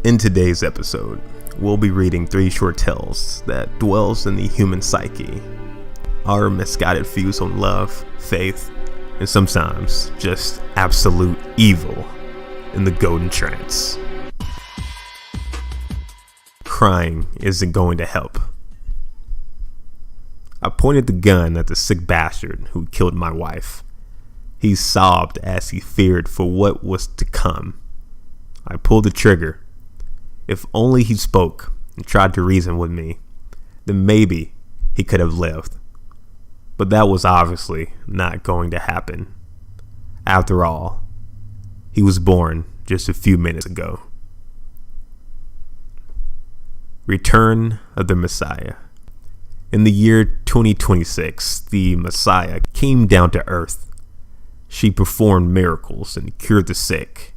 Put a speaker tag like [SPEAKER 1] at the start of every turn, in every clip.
[SPEAKER 1] In today's episode, we'll be reading 3 short tales that dwells in the human psyche, our misguided views on love, faith, and sometimes just absolute evil in the Golden Trance. Crying isn't going to help. I pointed the gun at the sick bastard who killed my wife. He sobbed as he feared for what was to come. I pulled the trigger. If only he spoke and tried to reason with me, then maybe he could have lived. But that was obviously not going to happen. After all, he was born just a few minutes ago. Return of the Messiah. In the year 2026, the Messiah came down to earth. She performed miracles and cured the sick.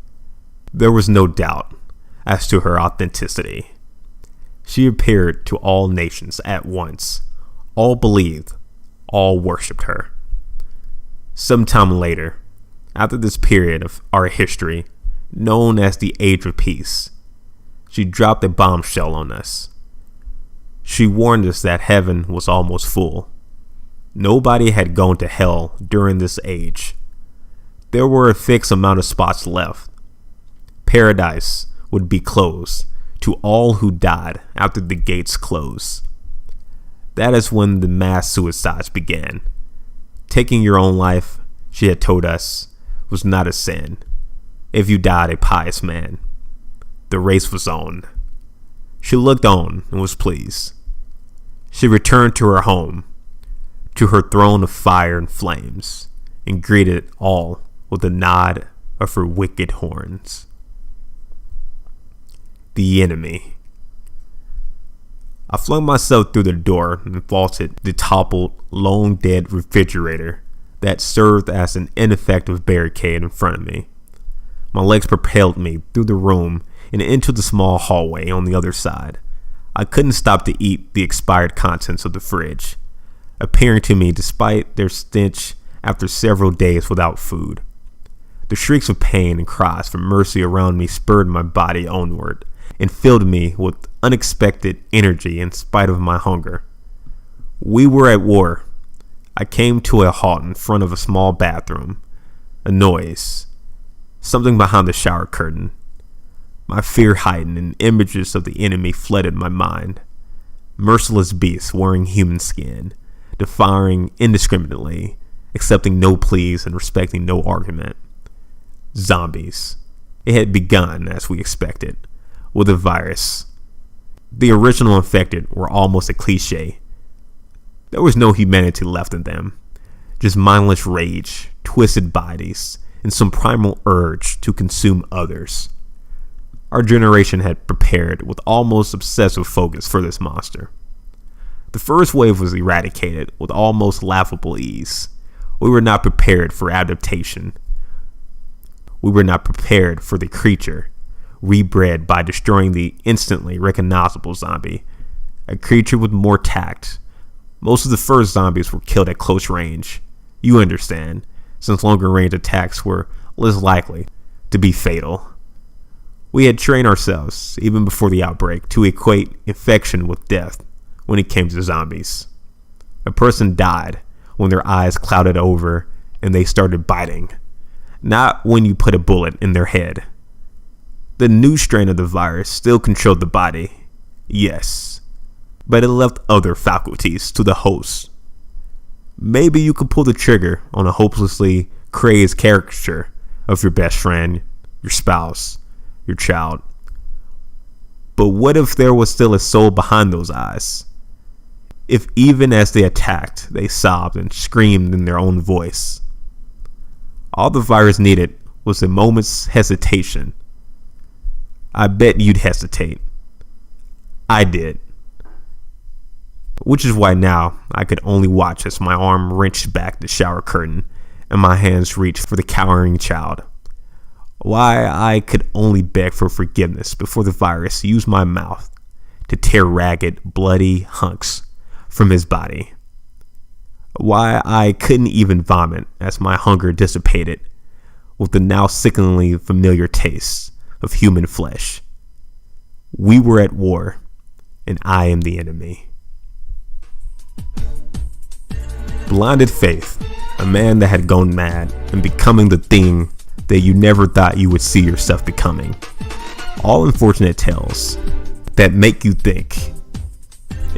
[SPEAKER 1] There was no doubt as to her authenticity. She appeared to all nations at once. All believed, all worshipped her. Sometime later, after this period of our history, known as the Age of Peace, she dropped a bombshell on us. She warned us that heaven was almost full. Nobody had gone to hell during this age. There were a fixed amount of spots left. Paradise would be closed to all who died after the gates closed. That is when the mass suicides began. Taking your own life, she had told us, was not a sin if you died a pious man. The race was on. She looked on and was pleased. She returned to her home, to her throne of fire and flames, and greeted all with a nod of her wicked horns. The enemy. I flung myself through the door and vaulted the toppled, long dead refrigerator that served as an ineffective barricade in front of me. My legs propelled me through the room and into the small hallway on the other side. I couldn't stop to eat the expired contents of the fridge, appearing to me despite their stench after several days without food. The shrieks of pain and cries for mercy around me spurred my body onward and filled me with unexpected energy in spite of my hunger. We were at war. I came to a halt in front of a small bathroom. A noise. Something behind the shower curtain. My fear heightened and images of the enemy flooded my mind. Merciless beasts wearing human skin, devouring indiscriminately, accepting no pleas and respecting no argument. Zombies. It had begun as we expected, with a virus. The original infected were almost a cliche. There was no humanity left in them, just mindless rage, twisted bodies, and some primal urge to consume others. Our generation had prepared with almost obsessive focus for this monster. The first wave was eradicated with almost laughable ease. We were not prepared for adaptation. We were not prepared for the creature, rebred by destroying the instantly recognizable zombie, a creature with more tact. Most of the first zombies were killed at close range. You understand, since longer range attacks were less likely to be fatal. We had trained ourselves, even before the outbreak, to equate infection with death when it came to zombies. A person died when their eyes clouded over and they started biting, not when you put a bullet in their head. The new strain of the virus still controlled the body, yes, but it left other faculties to the host. Maybe you could pull the trigger on a hopelessly crazed caricature of your best friend, your spouse, your child. But what if there was still a soul behind those eyes? If even as they attacked, they sobbed and screamed in their own voice? All the virus needed was a moment's hesitation. I bet you'd hesitate. I did. Which is why now I could only watch as my arm wrenched back the shower curtain and my hands reached for the cowering child. Why I could only beg for forgiveness before the virus used my mouth to tear ragged, bloody hunks from his body. Why I couldn't even vomit as my hunger dissipated with the now sickeningly familiar taste of human flesh. We were at war, and I am the enemy. Blinded faith, a man that had gone mad and becoming the thing that you never thought you would see yourself becoming. All unfortunate tales that make you think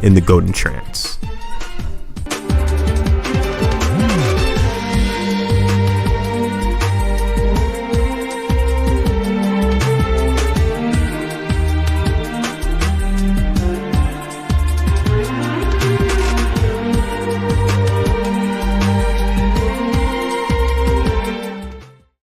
[SPEAKER 1] in the Golden Trance.